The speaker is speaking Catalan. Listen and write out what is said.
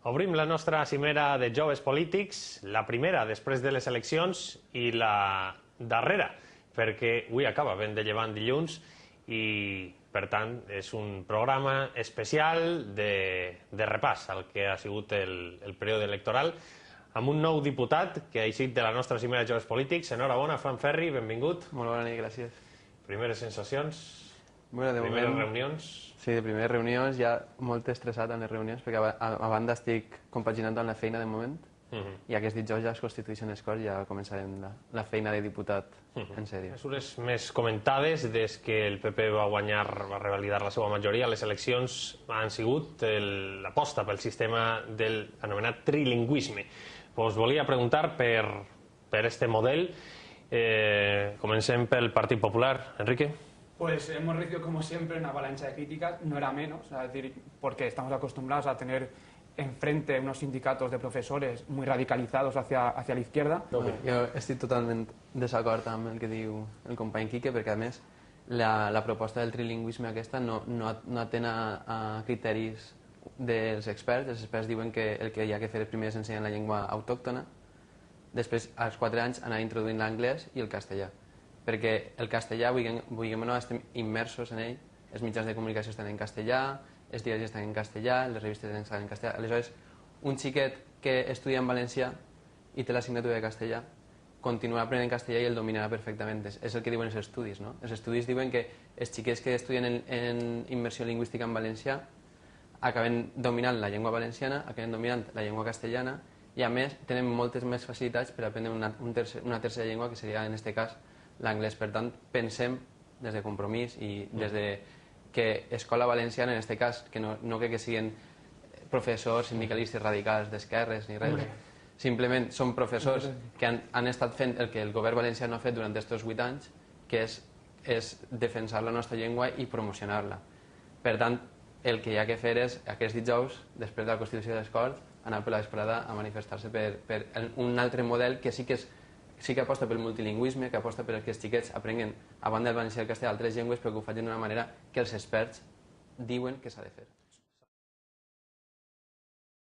Obrim la nostra cimera de joves polítics, la primera després de les eleccions i la darrera, perquè avui acaba ben de llevant dilluns i, per tant, és un programa especial de repàs al que ha sigut el període electoral, amb un nou diputat que ha eixit de la nostra cimera de joves polítics. Enhorabona, Fran Ferri, benvingut. Molt bona nit, gràcies. Primeres sensacions, Bueno, primeres reunions. Sí, de primeres reunions, ja molt estressat amb les reunions, perquè a banda estic compaginant amb la feina de moment, i aquest dijous ja es constitueixen les coses i ja començarem la feina de diputat en sèrio. Mesures més comentades des que el PP va revalidar la seva majoria a les eleccions han sigut l'aposta pel sistema del anomenat trilingüisme. Us volia preguntar per este model. Comencem pel Partit Popular. Enrique. Pues hemos recibido, como siempre, una avalancha de críticas, no era menos, es decir, porque estamos acostumbrados a tener enfrente unos sindicatos de profesores muy radicalizados hacia la izquierda. Jo estic totalment desacord amb el que diu el company Quique, perquè a més la proposta del trilingüisme aquesta no atén a criteris dels experts. Els experts diuen que el que hi ha que fer primer és ensenyar la llengua autòctona, després als 4 anys anar introduint l'anglès i el castellà, perquè el castellà, vulguem o no, estem immersos en ell, els mitjans de comunicació estan en castellà, els diaris estan en castellà, les revistes estan en castellà. Aleshores, un xiquet que estudia en valencià i té l'assignatura de castellà continuarà aprenent castellà i el dominarà perfectament. És el que diuen els estudis, no? Els estudis diuen que els xiquets que estudien en immersió lingüística en valencià acaben dominant la llengua valenciana, acaben dominant la llengua castellana i, a més, tenen moltes més facilitats per aprendre una tercera llengua, que seria, en aquest cas, l'anglès. Per tant, pensem des de Compromís i des de que Escola Valenciana, en aquest cas, que no crec que siguin professors sindicalistes radicals d'esquerres ni res, simplement són professors que han estat fent el que el govern valencià no ha fet durant aquests 8 anys, que és defensar la nostra llengua i promocionar-la. Per tant, el que hi ha que fer és, aquest dijous, després de la Constitució de les Corts, anar per la vesprada a manifestar-se per un altre model que sí que aposta pel multilingüisme, que aposta per que els xiquets aprenguen, a banda del valencià i el castellà, altres llengües, però que ho facin d'una manera que els experts diuen que s'ha de fer.